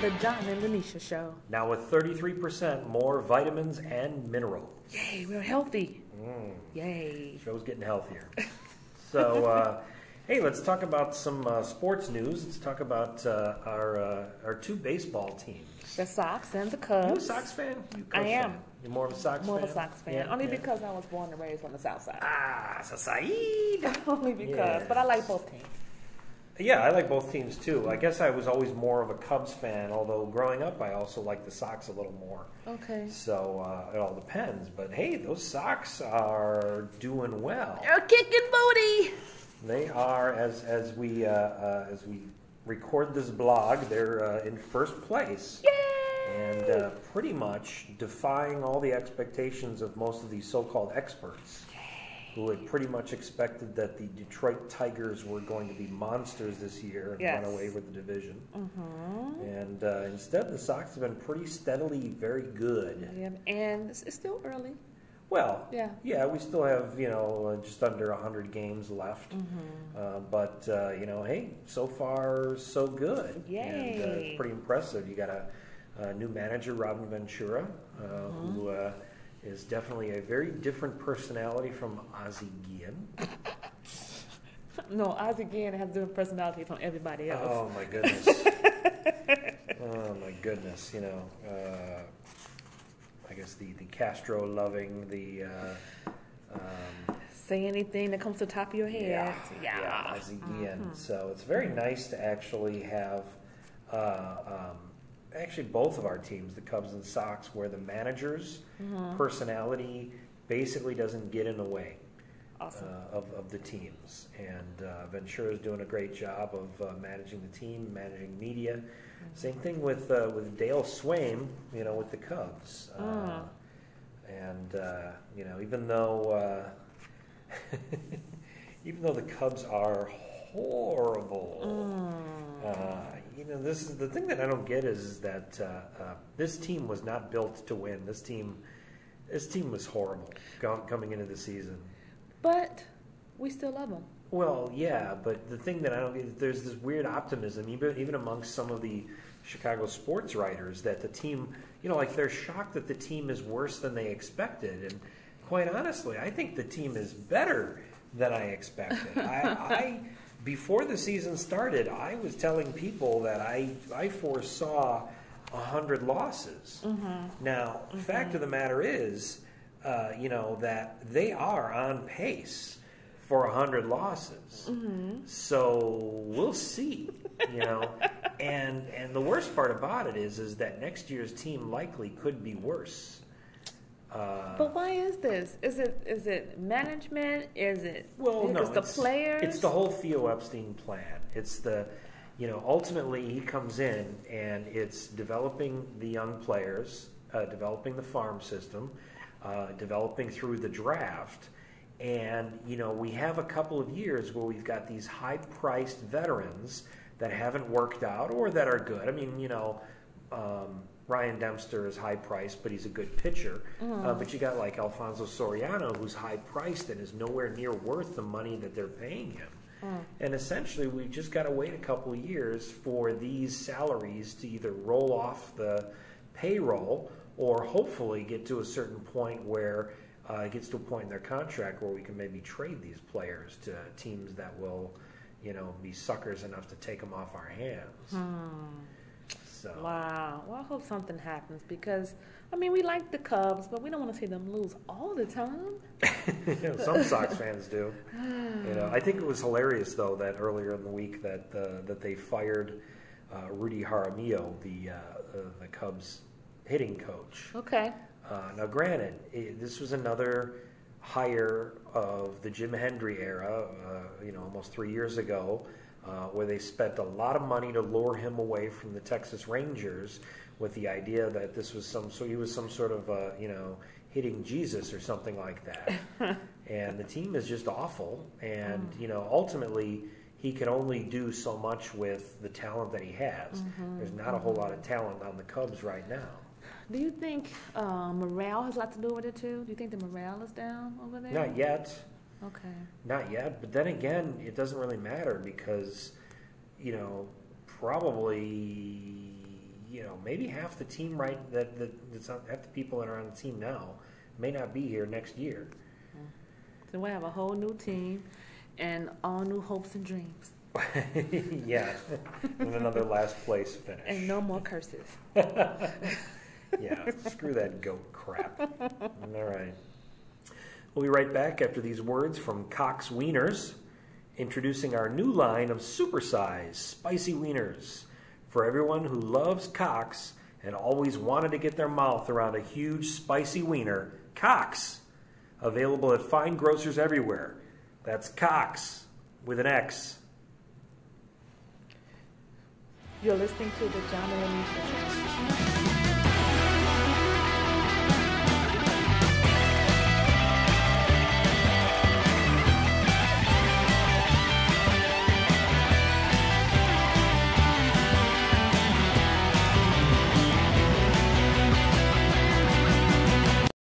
the John and Linetia show. Now with 33% more vitamins and minerals. Yay, we're healthy. Yay. Show's getting healthier. So, hey, let's talk about some sports news. Let's talk about our two baseball teams. The Sox and the Cubs. You a Sox fan? You a Cubs I am. Fan? You're more of a Sox fan? More of a Sox fan. Yeah, Only yeah. because I was born and raised on the South Side. Ah, Saeed. Only because. Yes. But I like both teams. Yeah, I like both teams too. I guess I was always more of a Cubs fan, although growing up I also liked the Sox a little more. Okay. So it all depends. But hey, those Sox are doing well. They're kicking booty. They are, as we record this blog, they're in first place. Yay! And pretty much defying all the expectations of most of these so-called experts, who had pretty much expected that the Detroit Tigers were going to be monsters this year and Yes. run away with the division. Mm-hmm. And instead, the Sox have been pretty steadily very good. Yeah, and it's still early. Well, Yeah. we still have, just under 100 games left. But, hey, so far, so good. Yay. And it's pretty impressive. You got a new manager, Robin Ventura, who is definitely a very different personality from Ozzie Guillen. No, Ozzie Guillen has different personality from everybody else. Oh, my goodness. Oh, my goodness. I guess the Castro-loving, the... Say anything that comes to the top of your head. Yeah, Ozzie Guillen. So it's very nice to actually have actually both of our teams, the Cubs and Sox, where the manager's personality basically doesn't get in the way Awesome. of the teams. And Ventura's doing a great job of managing the team, managing media. Same thing with Dale Swaim, with the Cubs. And even though the Cubs are horrible, this is the thing that I don't get is that this team was not built to win. This team was horrible coming into the season. But we still love them. Well, yeah, but the thing that I don't get is there's this weird optimism, even amongst some of the Chicago sports writers, that the team, they're shocked that the team is worse than they expected. And quite honestly, I think the team is better than I expected. I before the season started, I was telling people that I foresaw 100 losses. Now, the fact of the matter is, that they are on pace for 100 losses. So we'll see, And the worst part about it is that next year's team likely could be worse. But why is this? Is it management? Is it it's the players? It's the whole Theo Epstein plan. It's ultimately he comes in and it's developing the young players, developing the farm system, developing through the draft. And, we have a couple of years where we've got these high-priced veterans that haven't worked out or that are good. I mean, Ryan Dempster is high-priced, but he's a good pitcher. But you got like Alfonso Soriano, who's high-priced and is nowhere near worth the money that they're paying him. And essentially, we've just got to wait a couple of years for these salaries to either roll off the payroll or hopefully get to a certain point where it gets to a point in their contract where we can maybe trade these players to teams that will, be suckers enough to take them off our hands. So. Wow. Well, I hope something happens because, we like the Cubs, but we don't want to see them lose all the time. Some Sox fans do. I think it was hilarious, though, that earlier in the week that they fired Rudy Jaramillo, the Cubs hitting coach. Okay. Now, granted, this was another hire of the Jim Hendry era, almost 3 years ago, where they spent a lot of money to lure him away from the Texas Rangers with the idea that he was some sort of, hitting Jesus or something like that. And the team is just awful. And, ultimately, he can only do so much with the talent that he has. There's not a whole lot of talent on the Cubs right now. Do you think morale has a lot to do with it, too? Do you think the morale is down over there? Not yet. Okay. Not yet. But then again, it doesn't really matter because, probably maybe half the team that's half the people that are on the team now may not be here next year. So we'll have a whole new team and all new hopes and dreams. Yeah, and another last place finish. And no more curses. Yeah, screw that goat crap. All right. We'll be right back after these words from Cox Wieners, introducing our new line of supersized spicy wieners for everyone who loves Cox and always wanted to get their mouth around a huge spicy wiener. Cox, available at fine grocers everywhere. That's Cox with an X. You're listening to the John and Linetia Show.